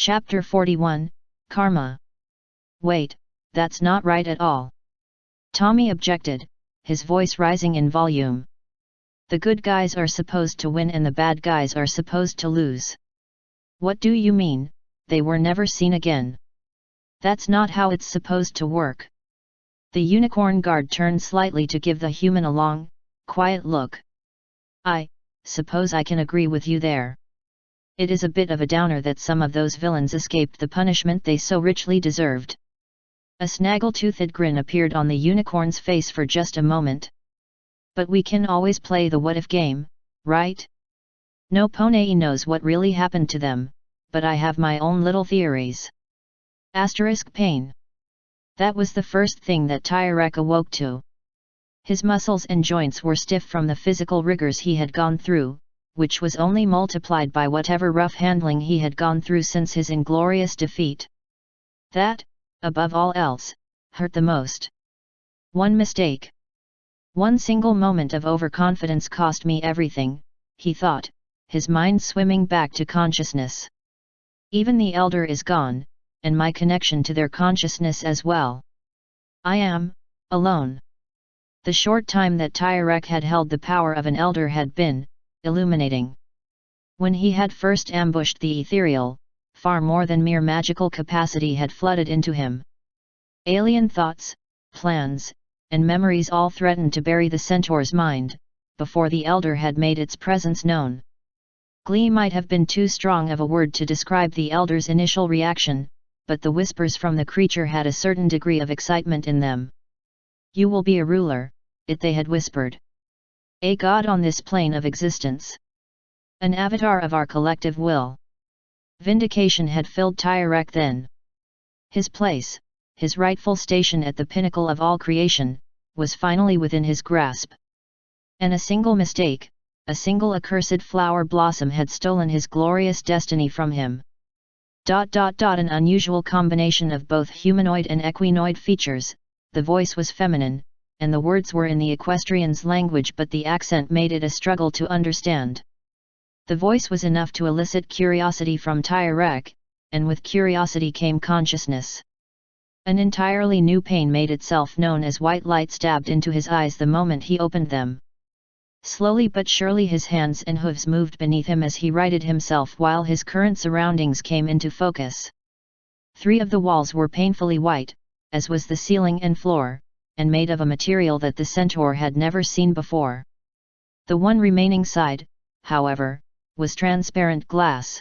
Chapter 41, Karma. Wait, that's not right at all. Tommy objected, his voice rising in volume. The good guys are supposed to win and the bad guys are supposed to lose. What do you mean, they were never seen again? That's not how it's supposed to work. The unicorn guard turned slightly to give the human a long, quiet look. I suppose I can agree with you there. It is a bit of a downer that some of those villains escaped the punishment they so richly deserved. A snaggle-toothed grin appeared on the unicorn's face for just a moment. But we can always play the what-if game, right? No pony knows what really happened to them, but I have my own little theories. Pain. That was the first thing that Tyrek awoke to. His muscles and joints were stiff from the physical rigors he had gone through, which was only multiplied by whatever rough handling he had gone through since his inglorious defeat. That, above all else, hurt the most. One mistake. One single moment of overconfidence cost me everything, he thought, his mind swimming back to consciousness. Even the Elder is gone, and my connection to their consciousness as well. I am alone. The short time that Tyrek had held the power of an Elder had been illuminating. When he had first ambushed the ethereal, far more than mere magical capacity had flooded into him. Alien thoughts, plans, and memories all threatened to bury the centaur's mind, before the Elder had made its presence known. Glee might have been too strong of a word to describe the Elder's initial reaction, but the whispers from the creature had a certain degree of excitement in them. You will be a ruler, they had whispered. A god on this plane of existence. An avatar of our collective will. Vindication had filled Tyrek then. His place, his rightful station at the pinnacle of all creation, was finally within his grasp. And a single mistake, a single accursed flower blossom had stolen his glorious destiny from him. An unusual combination of both humanoid and equinoid features, the voice was feminine, and the words were in the equestrian's language, but the accent made it a struggle to understand. The voice was enough to elicit curiosity from Tyrek, and with curiosity came consciousness. An entirely new pain made itself known as white light stabbed into his eyes the moment he opened them. Slowly but surely his hands and hooves moved beneath him as he righted himself while his current surroundings came into focus. 3 of the walls were painfully white, as was the ceiling and floor, and made of a material that the centaur had never seen before. The one remaining side, however, was transparent glass.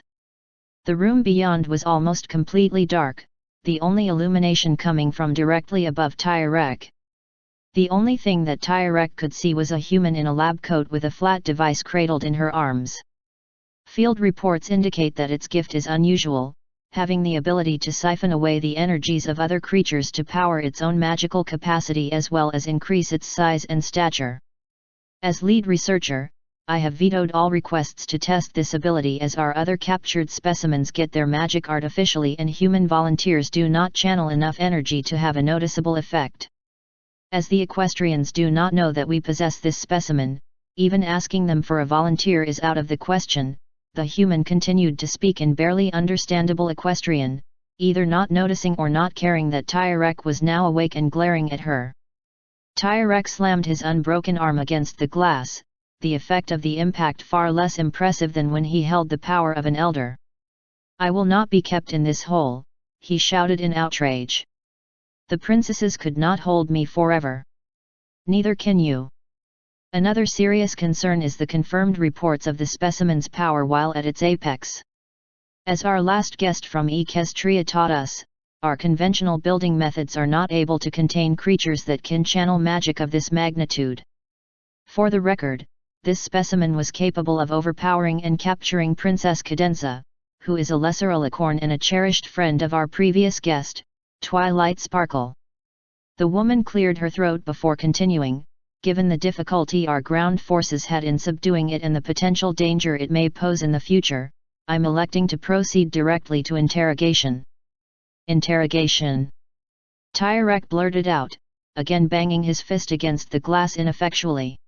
The room beyond was almost completely dark, the only illumination coming from directly above Tyrek. The only thing that Tyrek could see was a human in a lab coat with a flat device cradled in her arms. Field reports indicate that its gift is unusual, having the ability to siphon away the energies of other creatures to power its own magical capacity as well as increase its size and stature. As lead researcher, I have vetoed all requests to test this ability as our other captured specimens get their magic artificially and human volunteers do not channel enough energy to have a noticeable effect. As the equestrians do not know that we possess this specimen, even asking them for a volunteer is out of the question. The human continued to speak in barely understandable equestrian, either not noticing or not caring that Tyrek was now awake and glaring at her. Tyrek slammed his unbroken arm against the glass, the effect of the impact far less impressive than when he held the power of an elder. I will not be kept in this hole, he shouted in outrage. The princesses could not hold me forever. Neither can you. Another serious concern is the confirmed reports of the specimen's power while at its apex. As our last guest from Equestria taught us, our conventional building methods are not able to contain creatures that can channel magic of this magnitude. For the record, this specimen was capable of overpowering and capturing Princess Cadenza, who is a lesser alicorn and a cherished friend of our previous guest, Twilight Sparkle. The woman cleared her throat before continuing. Given the difficulty our ground forces had in subduing it and the potential danger it may pose in the future, I'm electing to proceed directly to interrogation. Interrogation. Tyrek blurted out, again banging his fist against the glass ineffectually.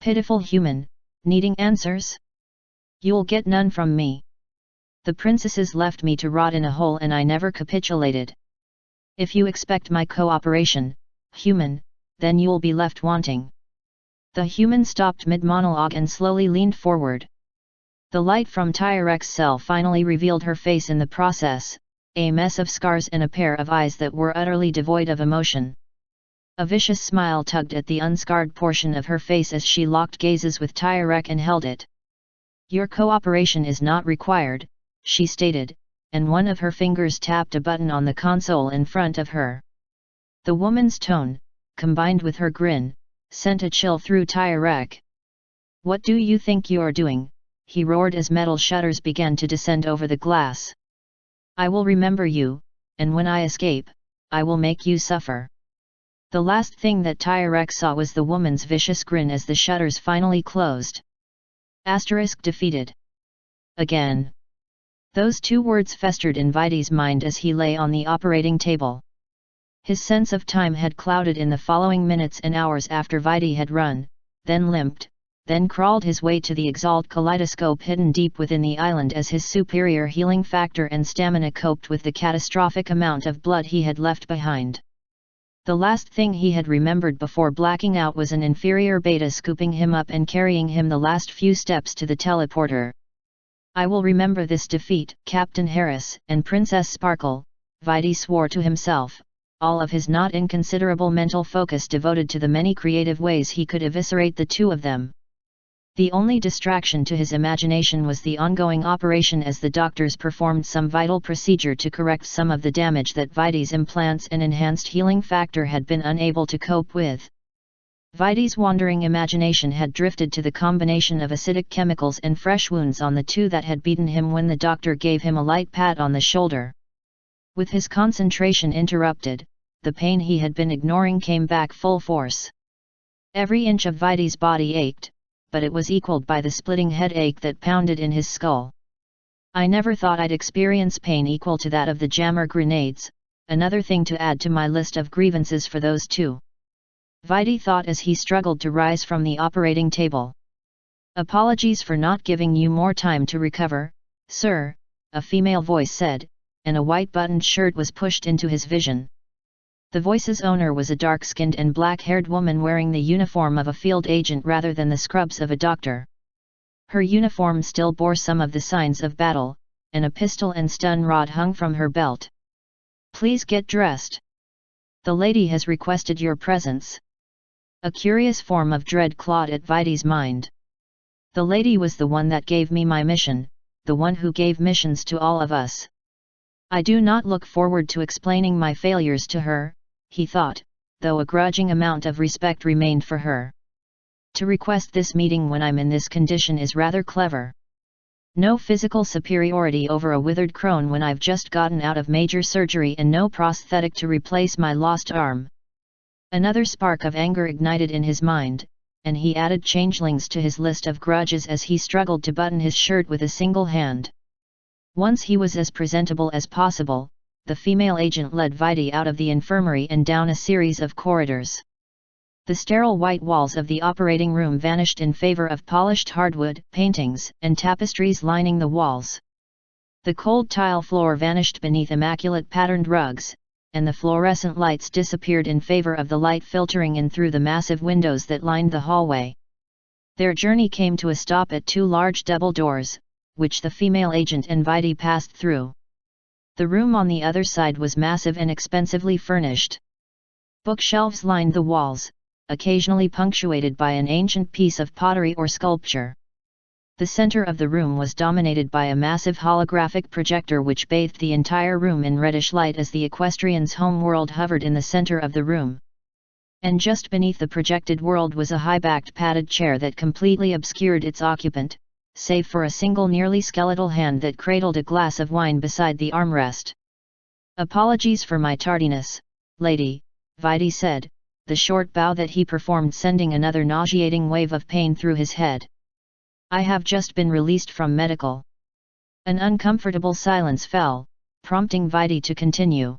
Pitiful human, needing answers? You'll get none from me. The princesses left me to rot in a hole and I never capitulated. If you expect my cooperation, human, then you'll be left wanting." The human stopped mid-monologue and slowly leaned forward. The light from Tyrek's cell finally revealed her face in the process, a mess of scars and a pair of eyes that were utterly devoid of emotion. A vicious smile tugged at the unscarred portion of her face as she locked gazes with Tyrek and held it. "Your cooperation is not required," she stated, and one of her fingers tapped a button on the console in front of her. The woman's tone, combined with her grin, sent a chill through Tyrek. "What do you think you're doing?" he roared as metal shutters began to descend over the glass. "I will remember you, and when I escape, I will make you suffer." The last thing that Tyrek saw was the woman's vicious grin as the shutters finally closed. Defeated. Again. Those two words festered in Vaidy's mind as he lay on the operating table. His sense of time had clouded in the following minutes and hours after Vaidy had run, then limped, then crawled his way to the exalt kaleidoscope hidden deep within the island as his superior healing factor and stamina coped with the catastrophic amount of blood he had left behind. The last thing he had remembered before blacking out was an inferior beta scooping him up and carrying him the last few steps to the teleporter. "I will remember this defeat, Captain Harris and Princess Sparkle," Vaidy swore to himself, all of his not inconsiderable mental focus devoted to the many creative ways he could eviscerate the two of them. The only distraction to his imagination was the ongoing operation as the doctors performed some vital procedure to correct some of the damage that Vaidy's implants and enhanced healing factor had been unable to cope with. Vaidy's wandering imagination had drifted to the combination of acidic chemicals and fresh wounds on the two that had beaten him when the doctor gave him a light pat on the shoulder. With his concentration interrupted, the pain he had been ignoring came back full force. Every inch of Vaidy's body ached, but it was equaled by the splitting headache that pounded in his skull. "I never thought I'd experience pain equal to that of the jammer grenades, another thing to add to my list of grievances for those two," Vaidy thought as he struggled to rise from the operating table. "Apologies for not giving you more time to recover, sir," a female voice said, and a white buttoned shirt was pushed into his vision. The voice's owner was a dark-skinned and black-haired woman wearing the uniform of a field agent rather than the scrubs of a doctor. Her uniform still bore some of the signs of battle, and a pistol and stun rod hung from her belt. "Please get dressed. The lady has requested your presence." A curious form of dread clawed at Vaidy's mind. The lady was the one that gave me my mission, the one who gave missions to all of us. I do not look forward to explaining my failures to her, he thought, though a grudging amount of respect remained for her. To request this meeting when I'm in this condition is rather clever. No physical superiority over a withered crone when I've just gotten out of major surgery and no prosthetic to replace my lost arm. Another spark of anger ignited in his mind, and he added changelings to his list of grudges as he struggled to button his shirt with a single hand. Once he was as presentable as possible, the female agent led Vaidy out of the infirmary and down a series of corridors. The sterile white walls of the operating room vanished in favor of polished hardwood, paintings, and tapestries lining the walls. The cold tile floor vanished beneath immaculate patterned rugs, and the fluorescent lights disappeared in favor of the light filtering in through the massive windows that lined the hallway. Their journey came to a stop at two large double doors, which the female agent and Vaidy passed through. The room on the other side was massive and expensively furnished. Bookshelves lined the walls, occasionally punctuated by an ancient piece of pottery or sculpture. The center of the room was dominated by a massive holographic projector which bathed the entire room in reddish light as the equestrian's home world hovered in the center of the room. And just beneath the projected world was a high-backed padded chair that completely obscured its occupant, save for a single nearly skeletal hand that cradled a glass of wine beside the armrest. "Apologies for my tardiness, lady," Vaidy said, the short bow that he performed sending another nauseating wave of pain through his head. "I have just been released from medical." An uncomfortable silence fell, prompting Vaidy to continue.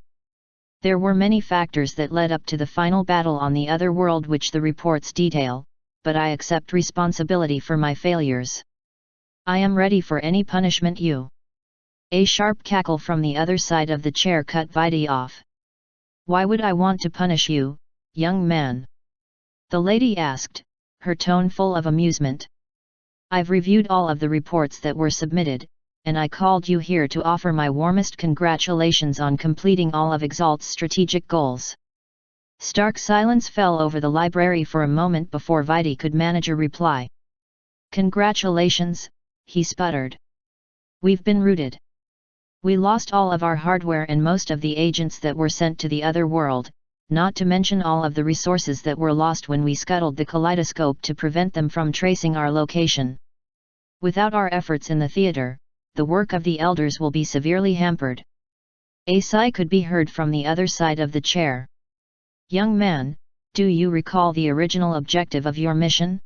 "There were many factors that led up to the final battle on the other world which the reports detail, but I accept responsibility for my failures. I am ready for any punishment you A sharp cackle from the other side of the chair cut Vaidy off. "Why would I want to punish you, young man?" the lady asked, her tone full of amusement. "I've reviewed all of the reports that were submitted, and I called you here to offer my warmest congratulations on completing all of Exalt's strategic goals." Stark silence fell over the library for a moment before Vaidy could manage a reply. "Congratulations," he sputtered. "We've been routed. We lost all of our hardware and most of the agents that were sent to the other world, not to mention all of the resources that were lost when we scuttled the kaleidoscope to prevent them from tracing our location. Without our efforts in the theater, the work of the elders will be severely hampered." A sigh could be heard from the other side of the chair. "Young man, do you recall the original objective of your mission?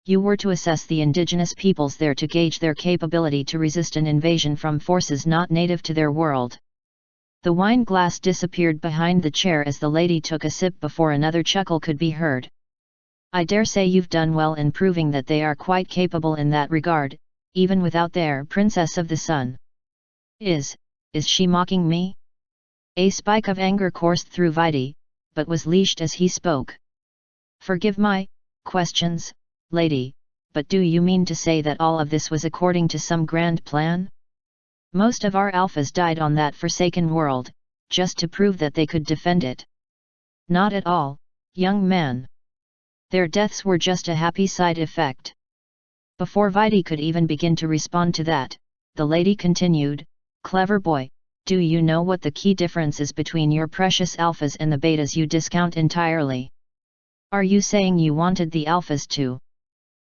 You were to assess the indigenous peoples there to gauge their capability to resist an invasion from forces not native to their world." The wine glass disappeared behind the chair as the lady took a sip before another chuckle could be heard. "I dare say you've done well in proving that they are quite capable in that regard, even without their Princess of the Sun. Is she mocking me?" A spike of anger coursed through Vaidy, but was leashed as he spoke. "Forgive my questions, lady, but do you mean to say that all of this was according to some grand plan? Most of our alphas died on that forsaken world, just to prove that they could defend it." "Not at all, young man. Their deaths were just a happy side effect." Before Vaidy could even begin to respond to that, the lady continued, "Clever boy, do you know what the key difference is between your precious alphas and the betas you discount entirely? Are you saying you wanted the alphas to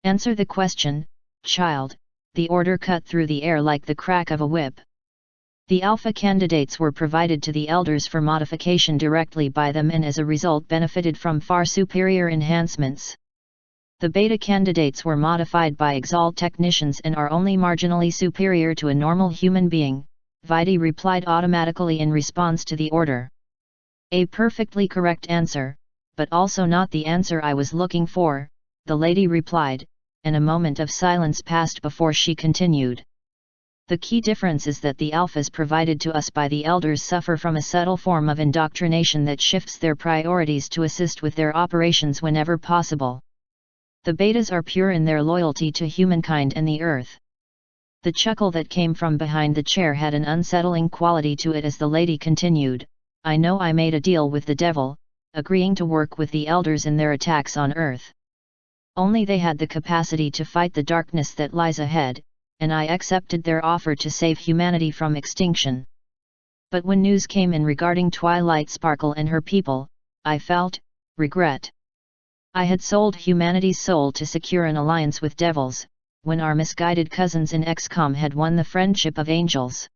answer the question, child?" The order cut through the air like the crack of a whip. The alpha candidates were provided to the elders for modification directly by them and as a result benefited from far superior enhancements. The beta candidates were modified by Exalt technicians and are only marginally superior to a normal human being, Vaidy replied automatically in response to the order. "A perfectly correct answer, but also not the answer I was looking for," the lady replied, and a moment of silence passed before she continued. "The key difference is that the alphas provided to us by the elders suffer from a subtle form of indoctrination that shifts their priorities to assist with their operations whenever possible. The betas are pure in their loyalty to humankind and the earth." The chuckle that came from behind the chair had an unsettling quality to it as the lady continued, "I know I made a deal with the devil, agreeing to work with the elders in their attacks on Earth. Only they had the capacity to fight the darkness that lies ahead, and I accepted their offer to save humanity from extinction. But when news came in regarding Twilight Sparkle and her people, I felt regret. I had sold humanity's soul to secure an alliance with devils, when our misguided cousins in XCOM had won the friendship of angels."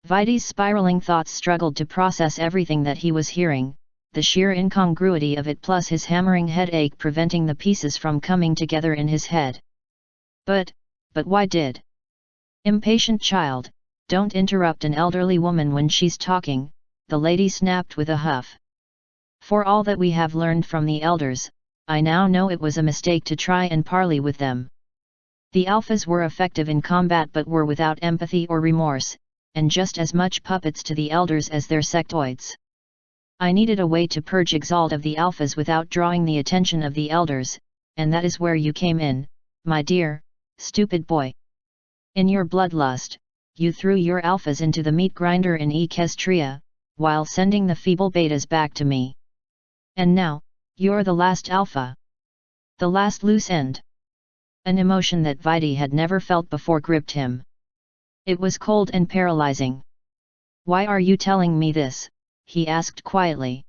Vaidy's spiraling thoughts struggled to process everything that he was hearing, the sheer incongruity of it plus his hammering headache preventing the pieces from coming together in his head. But why did?" "Impatient child, don't interrupt an elderly woman when she's talking," the lady snapped with a huff. "For all that we have learned from the elders, I now know it was a mistake to try and parley with them. The alphas were effective in combat but were without empathy or remorse, and just as much puppets to the elders as their sectoids. I needed a way to purge Exalt of the alphas without drawing the attention of the elders, and that is where you came in, my dear, stupid boy. In your bloodlust, you threw your alphas into the meat grinder in Equestria, while sending the feeble betas back to me. And now, you're the last alpha. The last loose end." An emotion that Vaidy had never felt before gripped him. It was cold and paralyzing. "Why are you telling me this?" he asked quietly.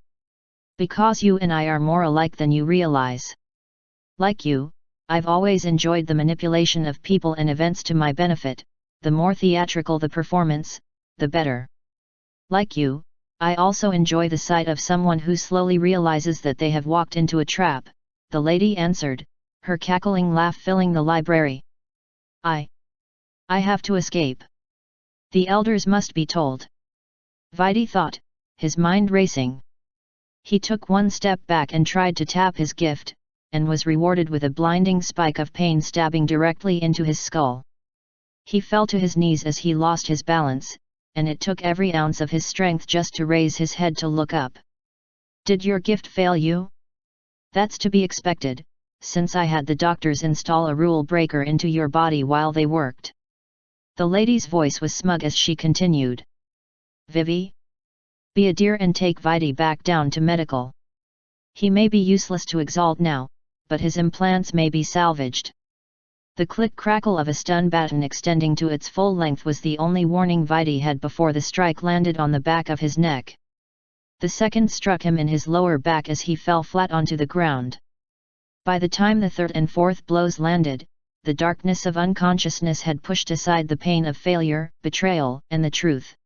"Because you and I are more alike than you realize. Like you, I've always enjoyed the manipulation of people and events to my benefit, the more theatrical the performance, the better. Like you, I also enjoy the sight of someone who slowly realizes that they have walked into a trap," the lady answered, her cackling laugh filling the library. I have to escape. The elders must be told." Vaidy thought, his mind racing. He took one step back and tried to tap his gift, and was rewarded with a blinding spike of pain stabbing directly into his skull. He fell to his knees as he lost his balance, and it took every ounce of his strength just to raise his head to look up. Did your gift fail you? That's to be expected, since I had the doctors install a rule breaker into your body while they worked. The lady's voice was smug as she continued. Vivi? Be a dear and take Vidi back down to medical. He may be useless to Exalt now, but his implants may be salvaged. The click-crackle of a stun baton extending to its full length was the only warning Vidi had before the strike landed on the back of his neck. The second struck him in his lower back as he fell flat onto the ground. By the time the third and fourth blows landed, the darkness of unconsciousness had pushed aside the pain of failure, betrayal, and the truth.